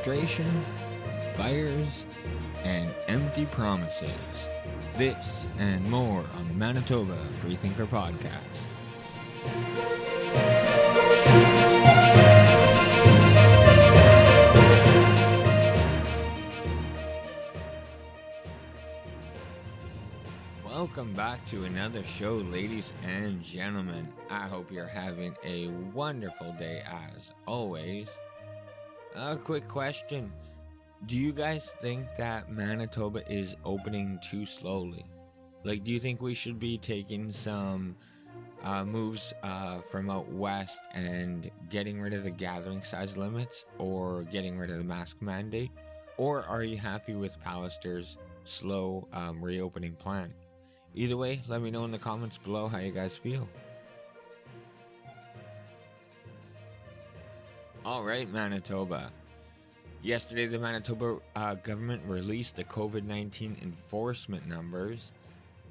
frustration, fires, and empty promises. This and more on the Manitoba Freethinker podcast. Welcome back to another show, ladies and gentlemen. I hope you're having a wonderful day as always. A quick question. Do you guys think that Manitoba is opening too slowly? Do you think we should be taking some moves from out west and getting rid of the gathering size limits or getting rid of the mask mandate? Or are you happy with Pallister's slow reopening plan? Either way, let me know in the comments below how you guys feel. Alright, Manitoba. Yesterday, the Manitoba government released the COVID-19 enforcement numbers,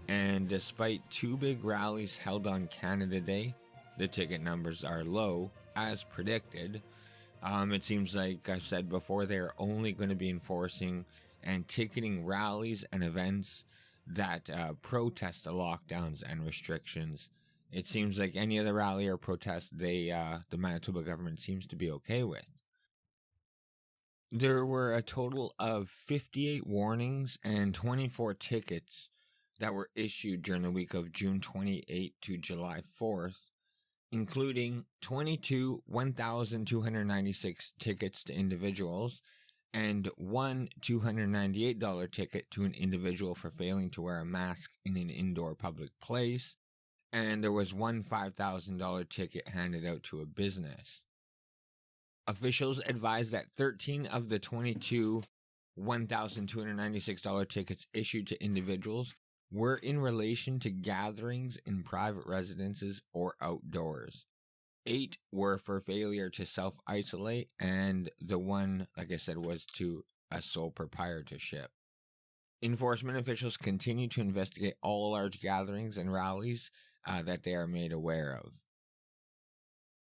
and despite two big rallies held on Canada Day, the ticket numbers are low, as predicted. It seems like I've said before, they're only going to be enforcing and ticketing rallies and events that protest the lockdowns and restrictions. It seems like any other rally or protest the Manitoba government seems to be okay with. There were a total of 58 warnings and 24 tickets that were issued during the week of June 28th to July 4th, including 22 $1,296 tickets to individuals and one $298 ticket to an individual for failing to wear a mask in an indoor public place, and there was one $5,000 ticket handed out to a business. Officials advised that 13 of the 22 $1,296 tickets issued to individuals were in relation to gatherings in private residences or outdoors. 8 were for failure to self-isolate, and the one, like I said, was to a sole proprietorship. Enforcement officials continue to investigate all large gatherings and rallies that they are made aware of.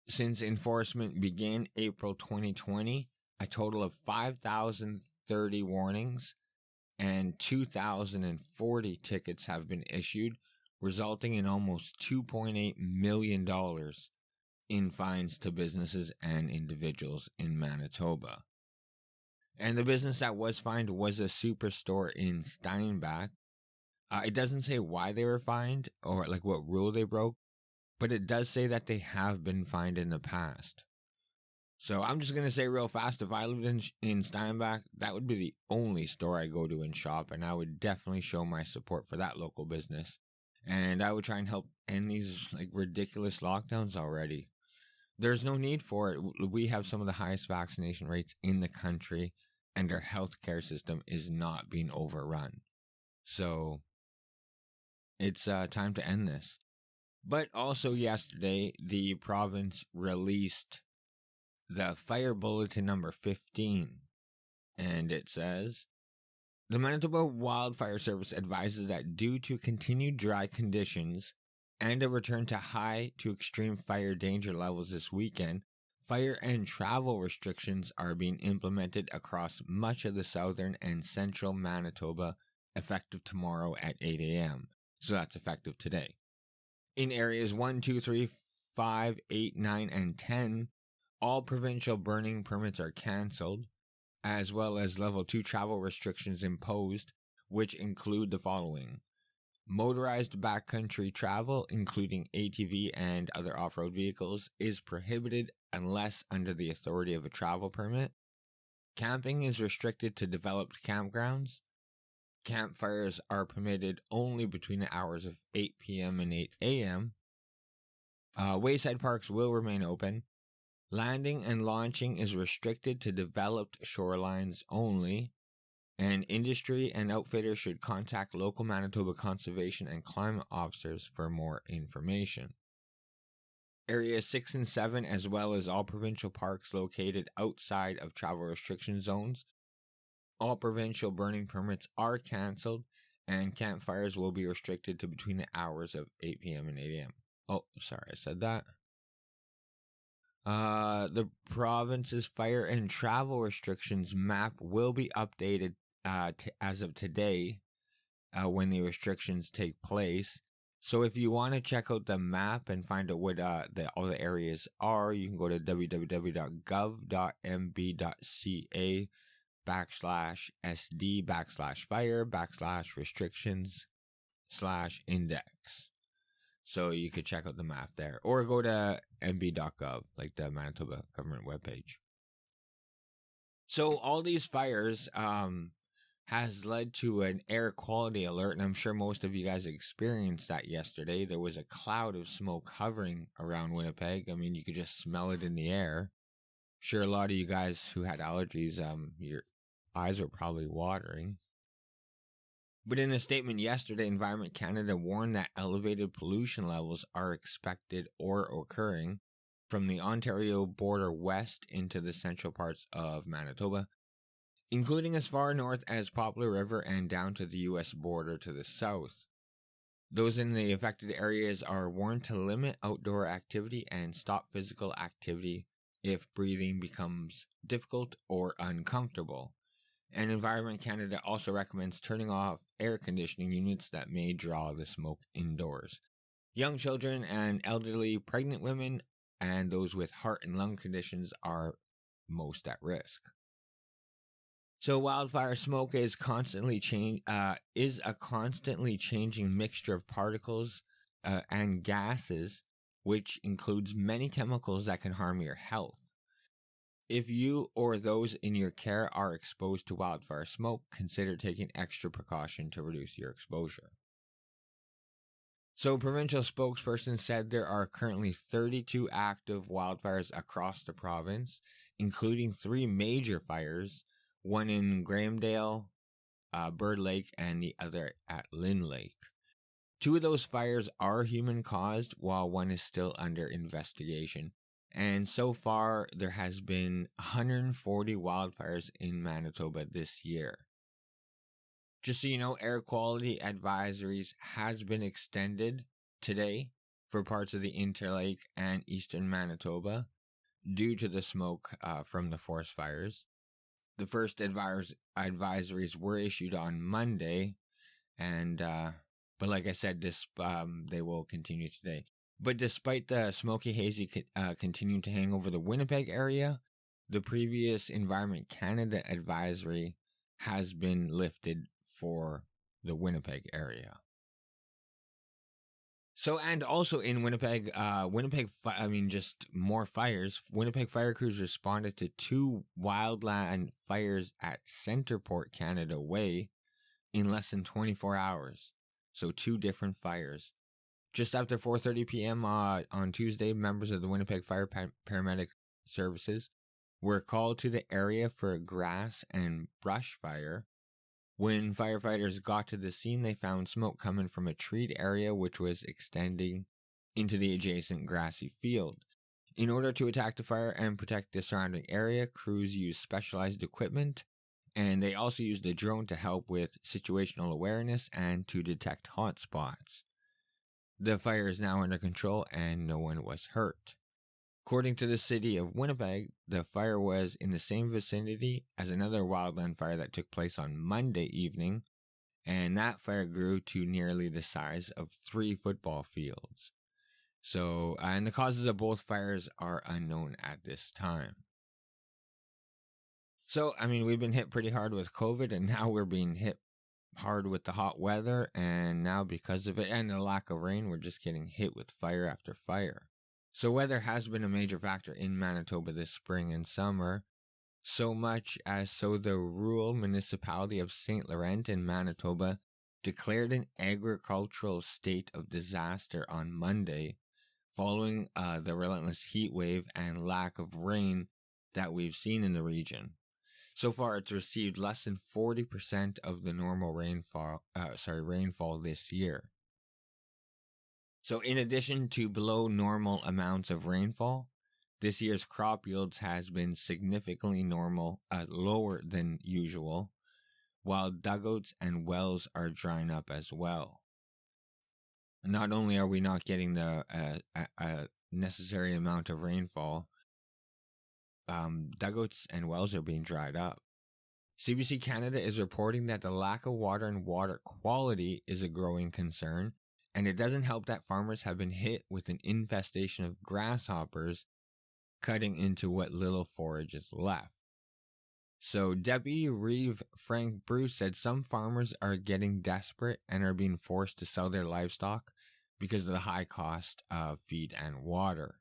Since enforcement began April 2020, a total of 5,030 warnings and 2,040 tickets have been issued, resulting in almost $2.8 million in fines to businesses and individuals in Manitoba. And the business that was fined was a superstore in Steinbach. It doesn't say why they were fined or what rule they broke, but it does say that they have been fined in the past. So I'm just going to say real fast, if I lived in Steinbach, that would be the only store I go to and shop, and I would definitely show my support for that local business. And I would try and help end these ridiculous lockdowns already. There's no need for it. We have some of the highest vaccination rates in the country, and our healthcare system is not being overrun. So it's time to end this. But also yesterday, the province released the Fire Bulletin number 15, and it says, the Manitoba Wildfire Service advises that due to continued dry conditions and a return to high to extreme fire danger levels this weekend, fire and travel restrictions are being implemented across much of the southern and central Manitoba, effective tomorrow at 8 a.m. So that's effective today. In areas 1, 2, 3, 5, 8, 9, and 10, all provincial burning permits are cancelled, as well as level 2 travel restrictions imposed, which include the following. Motorized backcountry travel, including ATV and other off-road vehicles, is prohibited unless under the authority of a travel permit. Camping is restricted to developed campgrounds. Campfires are permitted only between the hours of 8 p.m. and 8 a.m. Wayside parks will remain open. Landing and launching is restricted to developed shorelines only. And industry and outfitters should contact local Manitoba conservation and climate officers for more information. Areas 6 and 7, as well as all provincial parks located outside of travel restriction zones, all provincial burning permits are cancelled, and campfires will be restricted to between the hours of 8 p.m. and 8 a.m. Oh, sorry, I said that. The province's fire and travel restrictions map will be updated as of today when the restrictions take place. So if you want to check out the map and find out what all the areas are, you can go to www.gov.mb.ca/fire/restrictions/index. So you could check out the map there, or go to mb.gov, like the Manitoba government webpage. So all these fires has led to an air quality alert, and I'm sure most of you guys experienced that yesterday. There was a cloud of smoke hovering around Winnipeg. I mean, you could just smell it in the air. Sure, a lot of you guys who had allergies, your eyes were probably watering. But in a statement yesterday, Environment Canada warned that elevated pollution levels are expected or occurring from the Ontario border west into the central parts of Manitoba, including as far north as Poplar River and down to the U.S. border to the south. Those in the affected areas are warned to limit outdoor activity and stop physical activity if breathing becomes difficult or uncomfortable. And Environment Canada also recommends turning off air conditioning units that may draw the smoke indoors. Young children and elderly, pregnant women, and those with heart and lung conditions are most at risk. So wildfire smoke is a constantly changing mixture of particles and gases, which includes many chemicals that can harm your health. If you or those in your care are exposed to wildfire smoke, consider taking extra precaution to reduce your exposure. So, provincial spokesperson said there are currently 32 active wildfires across the province, including 3 major fires, one in Grahamdale, Bird Lake, and the other at Lynn Lake. 2 of those fires are human-caused, while one is still under investigation. And so far, there has been 140 wildfires in Manitoba this year. Just so you know, air quality advisories has been extended today for parts of the Interlake and eastern Manitoba due to the smoke from the forest fires. The first advisories were issued on Monday, and but like I said, they will continue today. But despite the smoky hazy continuing to hang over the Winnipeg area, the previous Environment Canada advisory has been lifted for the Winnipeg area. So, and also in Winnipeg, just more fires. Winnipeg fire crews responded to 2 wildland fires at Centerport, Canada Way in less than 24 hours. So 2 different fires. Just after 4:30 p.m. On Tuesday, members of the Winnipeg Fire Paramedic Services were called to the area for a grass and brush fire. When firefighters got to the scene, they found smoke coming from a treed area which was extending into the adjacent grassy field. In order to attack the fire and protect the surrounding area, crews used specialized equipment, and they also used a drone to help with situational awareness and to detect hot spots. The fire is now under control and no one was hurt. According to the city of Winnipeg, the fire was in the same vicinity as another wildland fire that took place on Monday evening, and that fire grew to nearly the size of 3 football fields. So, and the causes of both fires are unknown at this time. So, I mean, we've been hit pretty hard with COVID, and now we're being hit hard with the hot weather, and now because of it and the lack of rain, we're just getting hit with fire after fire. So weather has been a major factor in Manitoba this spring and summer, so much as so the rural municipality of St. Laurent in Manitoba declared an agricultural state of disaster on Monday following the relentless heat wave and lack of rain that we've seen in the region. So far, it's received less than 40% of the normal rainfall this year. So in addition to below normal amounts of rainfall, this year's crop yields has been significantly lower than usual, while dugouts and wells are drying up as well. Not only are we not getting the necessary amount of rainfall, dugouts and wells are being dried up. CBC Canada is reporting that the lack of water and water quality is a growing concern, and it doesn't help that farmers have been hit with an infestation of grasshoppers cutting into what little forage is left. So Deputy Reeve Frank Bruce said some farmers are getting desperate and are being forced to sell their livestock because of the high cost of feed and water.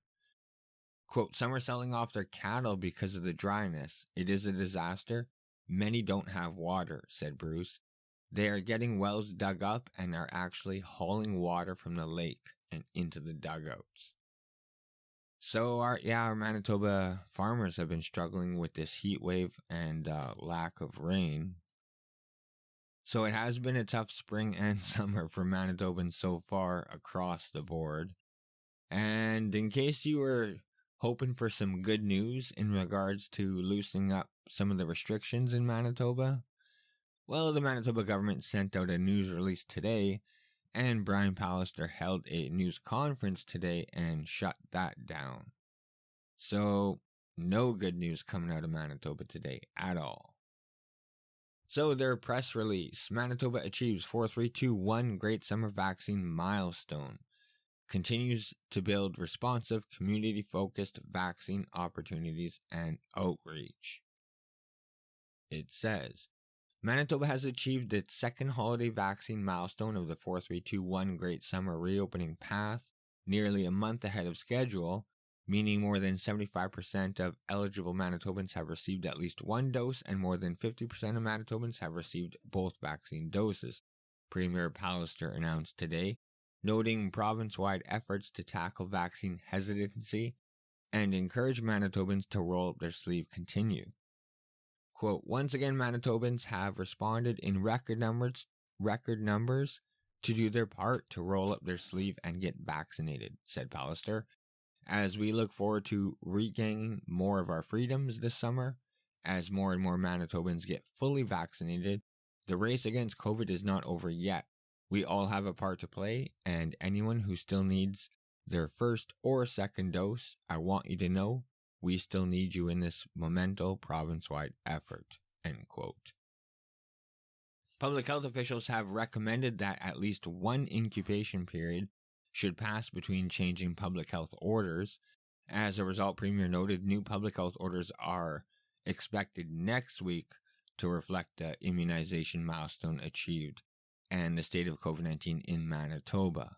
Quote, some are selling off their cattle because of the dryness. It is a disaster. Many don't have water, said Bruce. They are getting wells dug up and are actually hauling water from the lake and into the dugouts. So our Manitoba farmers have been struggling with this heat wave and lack of rain. So it has been a tough spring and summer for Manitobans so far across the board. And in case you were hoping for some good news in regards to loosening up some of the restrictions in Manitoba, well, the Manitoba government sent out a news release today, and Brian Pallister held a news conference today and shut that down. So, no good news coming out of Manitoba today at all. So, their press release, Manitoba achieves 4321 Great Summer Vaccine milestone. Continues to build responsive, community-focused vaccine opportunities and outreach. It says, Manitoba has achieved its second holiday vaccine milestone of the 4321 Great Summer Reopening Path nearly a month ahead of schedule, meaning more than 75% of eligible Manitobans have received at least one dose and more than 50% of Manitobans have received both vaccine doses, Premier Pallister announced today, noting province-wide efforts to tackle vaccine hesitancy and encourage Manitobans to roll up their sleeve continue. Quote, once again, Manitobans have responded in record numbers to do their part to roll up their sleeve and get vaccinated, said Pallister. As we look forward to regaining more of our freedoms this summer, as more and more Manitobans get fully vaccinated, the race against COVID is not over yet. We all have a part to play, and anyone who still needs their first or second dose, I want you to know, we still need you in this monumental province-wide effort, end quote. Public health officials have recommended that at least one incubation period should pass between changing public health orders. As a result, Premier noted new public health orders are expected next week to reflect the immunization milestone achieved and the state of COVID-19 in Manitoba.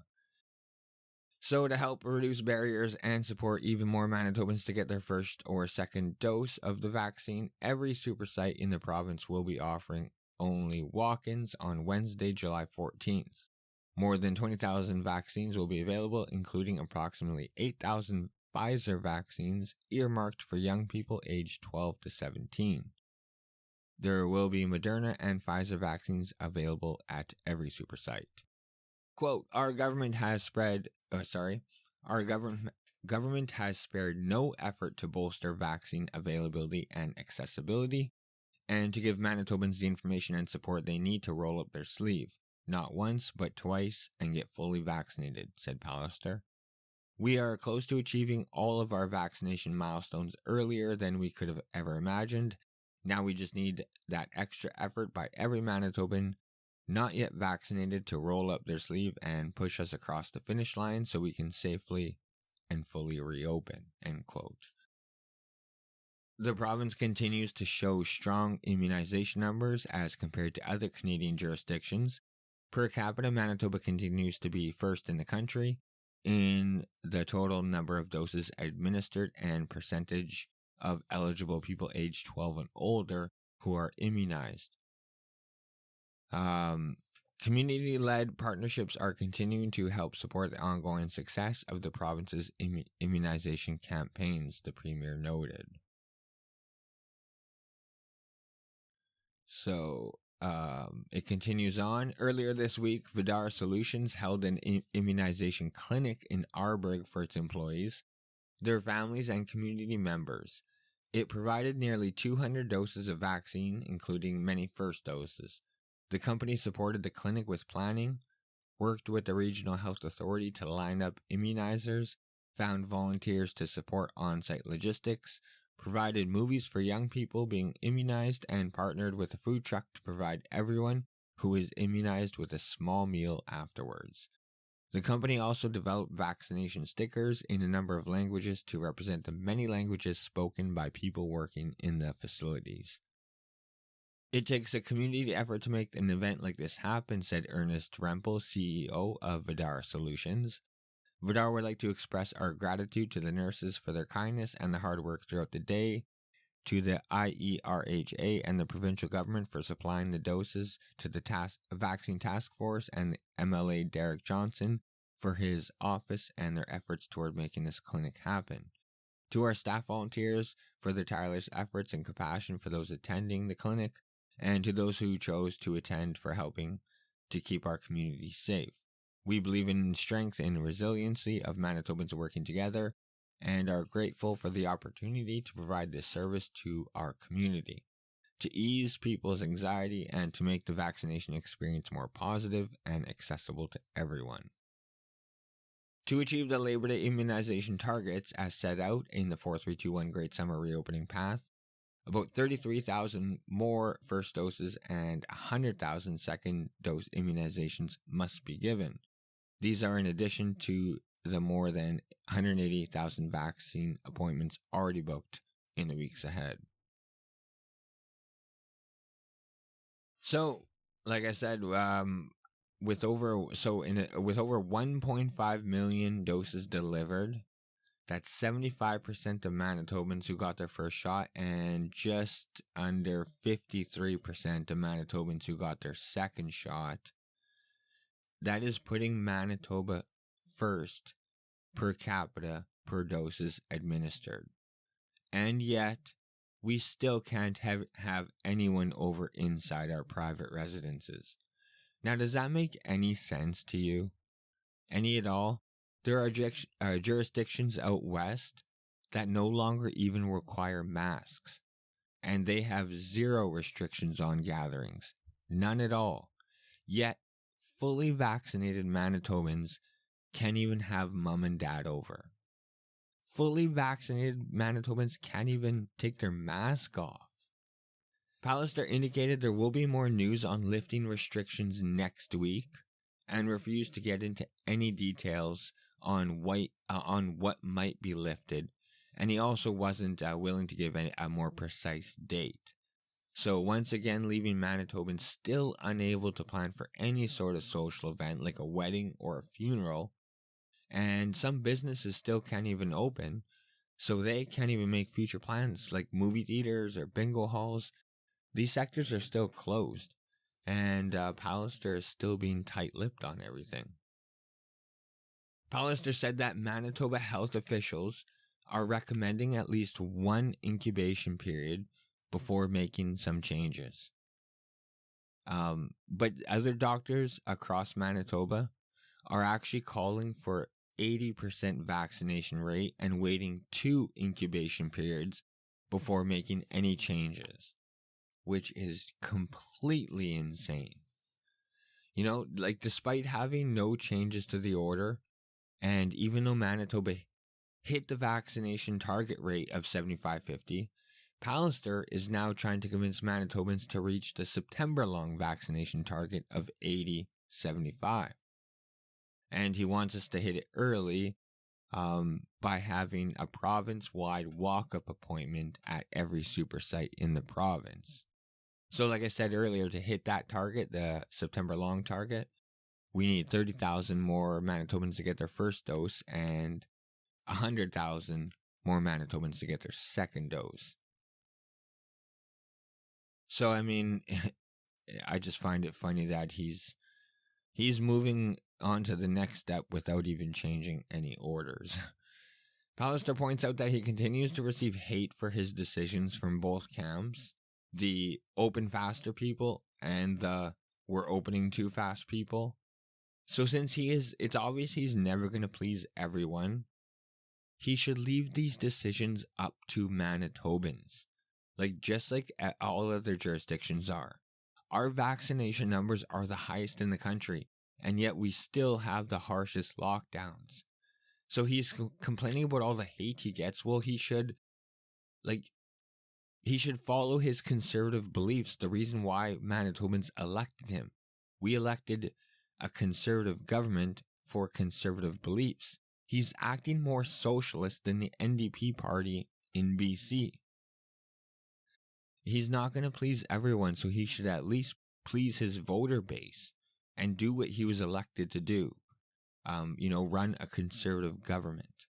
So to help reduce barriers and support even more Manitobans to get their first or second dose of the vaccine, every super site in the province will be offering only walk-ins on Wednesday, July 14th. More than 20,000 vaccines will be available, including approximately 8,000 Pfizer vaccines earmarked for young people aged 12 to 17. There will be Moderna and Pfizer vaccines available at every super site. Quote, our government has spared no effort to bolster vaccine availability and accessibility, and to give Manitobans the information and support they need to roll up their sleeve, not once but twice, and get fully vaccinated, said Pallister. We are close to achieving all of our vaccination milestones earlier than we could have ever imagined. Now we just need that extra effort by every Manitoban not yet vaccinated to roll up their sleeve and push us across the finish line so we can safely and fully reopen, end quote. The province continues to show strong immunization numbers as compared to other Canadian jurisdictions. Per capita, Manitoba continues to be first in the country in the total number of doses administered and percentage of eligible people aged 12 and older who are immunized. Community-led partnerships are continuing to help support the ongoing success of the province's immunization campaigns, the Premier noted. So, it continues on. Earlier this week, Vidar Solutions held an immunization clinic in Arborg for its employees, their families, and community members. It provided nearly 200 doses of vaccine, including many first doses. The company supported the clinic with planning, worked with the regional health authority to line up immunizers, found volunteers to support on-site logistics, provided movies for young people being immunized, and partnered with a food truck to provide everyone who is immunized with a small meal afterwards. The company also developed vaccination stickers in a number of languages to represent the many languages spoken by people working in the facilities. It takes a community effort to make an event like this happen, said Ernest Rempel, CEO of Vidar Solutions. Vidar would like to express our gratitude to the nurses for their kindness and the hard work throughout the day, to the IERHA and the provincial government for supplying the doses, to the Vaccine Task Force and the MLA Derek Johnson for his office and their efforts toward making this clinic happen, to our staff volunteers for their tireless efforts and compassion for those attending the clinic, and to those who chose to attend for helping to keep our community safe. We believe in the strength and resiliency of Manitobans working together and are grateful for the opportunity to provide this service to our community, to ease people's anxiety and to make the vaccination experience more positive and accessible to everyone. To achieve the Labor Day immunization targets as set out in the 4321 Great Summer Reopening Path, about 33,000 more first doses and 100,000 second dose immunizations must be given. These are in addition to the more than 180,000 vaccine appointments already booked in the weeks ahead. So, like I said, with over 1.5 million doses delivered, that's 75% of Manitobans who got their first shot, and just under 53% of Manitobans who got their second shot. That is putting Manitoba first per capita per doses administered. And yet, we still can't have anyone over inside our private residences. Now, does that make any sense to you? Any at all? There are jurisdictions out west that no longer even require masks, and they have zero restrictions on gatherings. None at all. Yet, fully vaccinated Manitobans can't even have mom and dad over. Fully vaccinated Manitobans can't even take their mask off. Pallister indicated there will be more news on lifting restrictions next week and refused to get into any details on what might be lifted, and he also wasn't willing to give a more precise date. So once again, leaving Manitobans still unable to plan for any sort of social event like a wedding or a funeral, and some businesses still can't even open, so they can't even make future plans like movie theaters or bingo halls. These sectors are still closed, and Pallister is still being tight-lipped on everything. Pallister said that Manitoba health officials are recommending at least one incubation period before making some changes. But other doctors across Manitoba are actually calling for 80% vaccination rate and waiting 2 incubation periods before making any changes, which is completely insane. You know, like, despite having no changes to the order, and even though Manitoba hit the vaccination target rate of 7550, Pallister is now trying to convince Manitobans to reach the September-long vaccination target of 80-75. And he wants us to hit it early by having a province-wide walk-up appointment at every super site in the province. So like I said earlier, to hit that target, the September-long target, we need 30,000 more Manitobans to get their first dose and 100,000 more Manitobans to get their second dose. So, I mean, I just find it funny that he's moving on to the next step without even changing any orders. Pallister points out that he continues to receive hate for his decisions from both camps, the open faster people and the we're opening too fast people. So since it's obvious he's never going to please everyone, he should leave these decisions up to Manitobans. Just like all other jurisdictions are. Our vaccination numbers are the highest in the country, and yet we still have the harshest lockdowns. So he's complaining about all the hate he gets. Well, he should he should follow his conservative beliefs. The reason why Manitobans elected him. We elected a conservative government for conservative beliefs. He's acting more socialist than the NDP party in BC. He's not going to please everyone, so he should at least please his voter base and do what he was elected to do. Run a conservative government.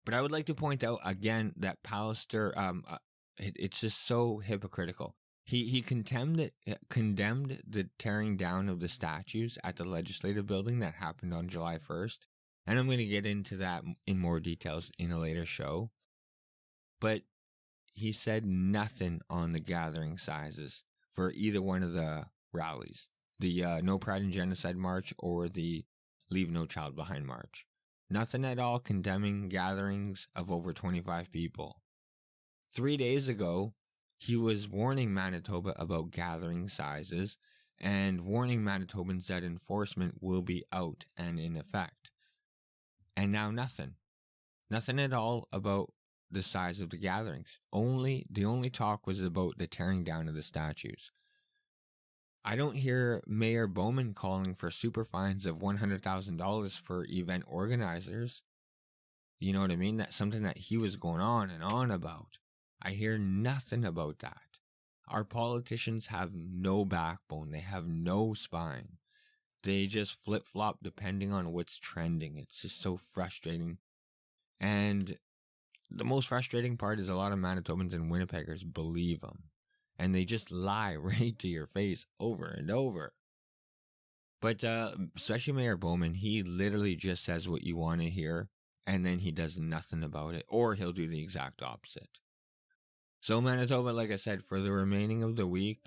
But I would like to point out again that Pallister, it's just so hypocritical. He condemned the tearing down of the statues at the legislative building that happened on July 1st. And I'm going to get into that in more details in a later show. But he said nothing on the gathering sizes for either one of the rallies. The No Pride in Genocide March or the Leave No Child Behind March. Nothing at all condemning gatherings of over 25 people. 3 days ago, he was warning Manitoba about gathering sizes and warning Manitobans that enforcement will be out and in effect. And now nothing. Nothing at all about the size of the gatherings. The only talk was about the tearing down of the statues. I don't hear Mayor Bowman calling for super fines of $100,000 for event organizers. You know what I mean? That's something that he was going on and on about. I hear nothing about that. Our politicians have no backbone. They have no spine. They just flip-flop depending on what's trending. It's just so frustrating. And the most frustrating part is a lot of Manitobans and Winnipeggers believe them. And they just lie right to your face over and over. But especially Mayor Bowman, he literally just says what you want to hear, and then he does nothing about it, or he'll do the exact opposite. So Manitoba, like I said, for the remaining of the week,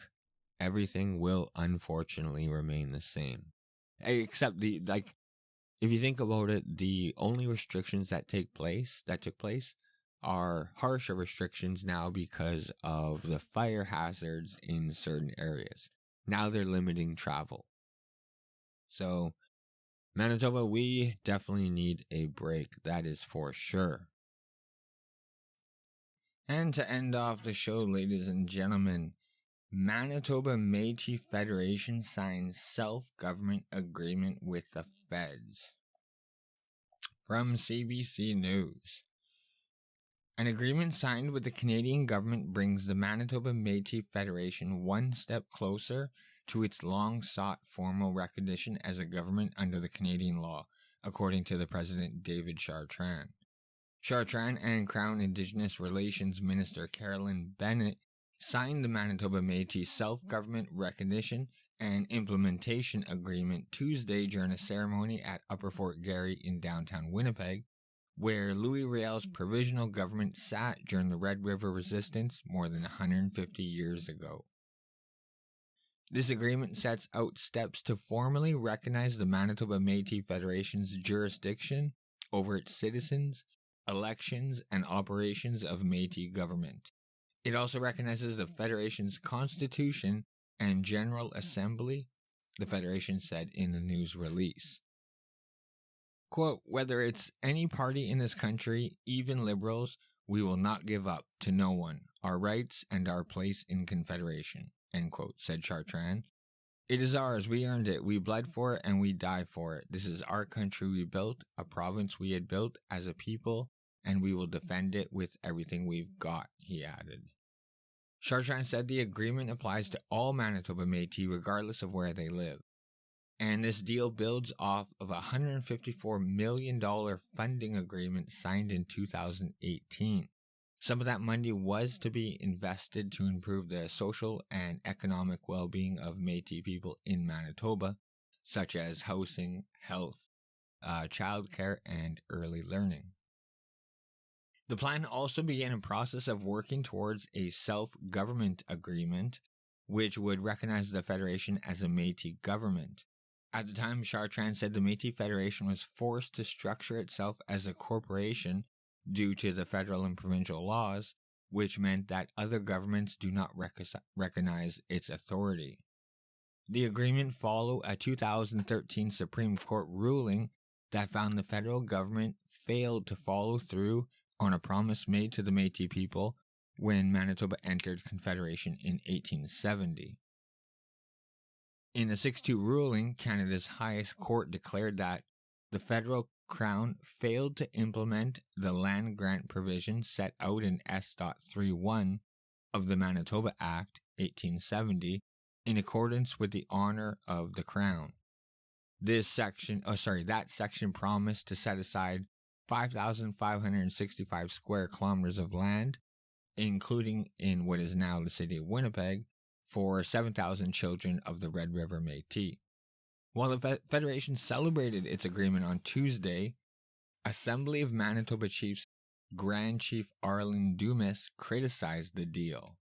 everything will unfortunately remain the same. Except if you think about it, the only restrictions that took place are harsher restrictions now because of the fire hazards in certain areas. Now they're limiting travel. So, Manitoba, we definitely need a break. That is for sure. And to end off the show, ladies and gentlemen, Manitoba Métis Federation signs self-government agreement with the feds. From CBC News. An agreement signed with the Canadian government brings the Manitoba Métis Federation one step closer to its long-sought formal recognition as a government under the Canadian law, according to the President David Chartrand. Chartrand and Crown Indigenous Relations Minister Carolyn Bennett signed the Manitoba Métis Self-Government Recognition and Implementation Agreement Tuesday during a ceremony at Upper Fort Garry in downtown Winnipeg, where Louis Riel's provisional government sat during the Red River Resistance more than 150 years ago. This agreement sets out steps to formally recognize the Manitoba Métis Federation's jurisdiction over its citizens, elections, and operations of Métis government. It also recognizes the Federation's Constitution and General Assembly, the Federation said in a news release. Quote, whether it's any party in this country, even liberals, we will not give up to no one our rights and our place in Confederation, end quote, said Chartrand. It is ours, we earned it, we bled for it, and we die for it. This is our country we built, a province we had built as a people, and we will defend it with everything we've got, he added. Chartrand said the agreement applies to all Manitoba Métis regardless of where they live. And this deal builds off of a $154 million funding agreement signed in 2018. Some of that money was to be invested to improve the social and economic well-being of Métis people in Manitoba, such as housing, health, childcare, and early learning. The plan also began a process of working towards a self-government agreement, which would recognize the Federation as a Métis government. At the time, Chartrand said the Métis Federation was forced to structure itself as a corporation due to the federal and provincial laws, which meant that other governments do not recognize its authority. The agreement followed a 2013 Supreme Court ruling that found the federal government failed to follow through on a promise made to the Métis people when Manitoba entered Confederation in 1870. In a 6-2 ruling, Canada's highest court declared that the federal Crown failed to implement the land grant provision set out in S.31 of the Manitoba Act 1870 in accordance with the honor of the Crown. That section promised to set aside 5,565 square kilometers of land, including in what is now the city of Winnipeg, for 7,000 children of the Red River Métis. While the Federation celebrated its agreement on Tuesday, Assembly of Manitoba Chiefs Grand Chief Arlen Dumas criticized the deal.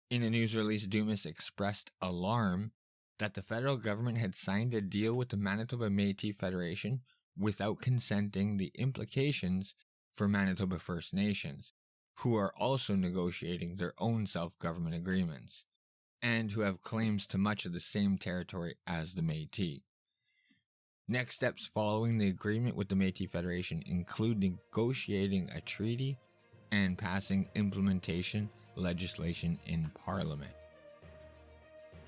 In a news release, Dumas expressed alarm that the federal government had signed a deal with the Manitoba Métis Federation without consenting the implications for Manitoba First Nations, who are also negotiating their own self-government agreements, and who have claims to much of the same territory as the Métis. Next steps following the agreement with the Métis Federation include negotiating a treaty and passing implementation legislation in Parliament.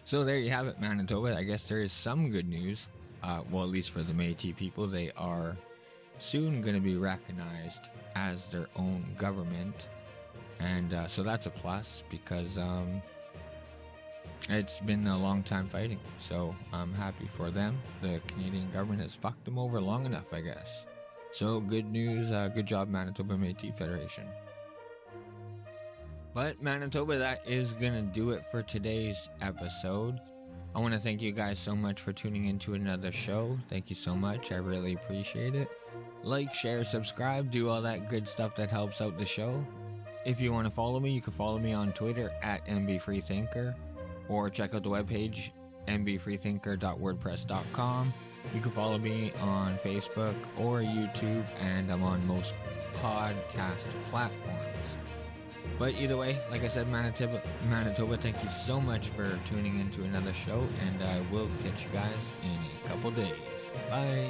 So there you have it, Manitoba. I guess there is some good news. At least for the Métis people, they are soon going to be recognized as their own government. And so that's a plus because it's been a long time fighting. So I'm happy for them. The Canadian government has fucked them over long enough, I guess. So good news. Good job, Manitoba Métis Federation. But Manitoba, that is going to do it for today's episode. I want to thank you guys so much for tuning into another show. Thank you so much. I really appreciate it. Like, share, subscribe, do all that good stuff that helps out the show. If you want to follow me, you can follow me on Twitter at Mbfreethinker, or check out the webpage mbfreethinker.wordpress.com. You can follow me on Facebook or YouTube, and I'm on most podcast platforms. But either way, like I said, Manitoba, thank you so much for tuning into another show, and I will catch you guys in a couple days. Bye.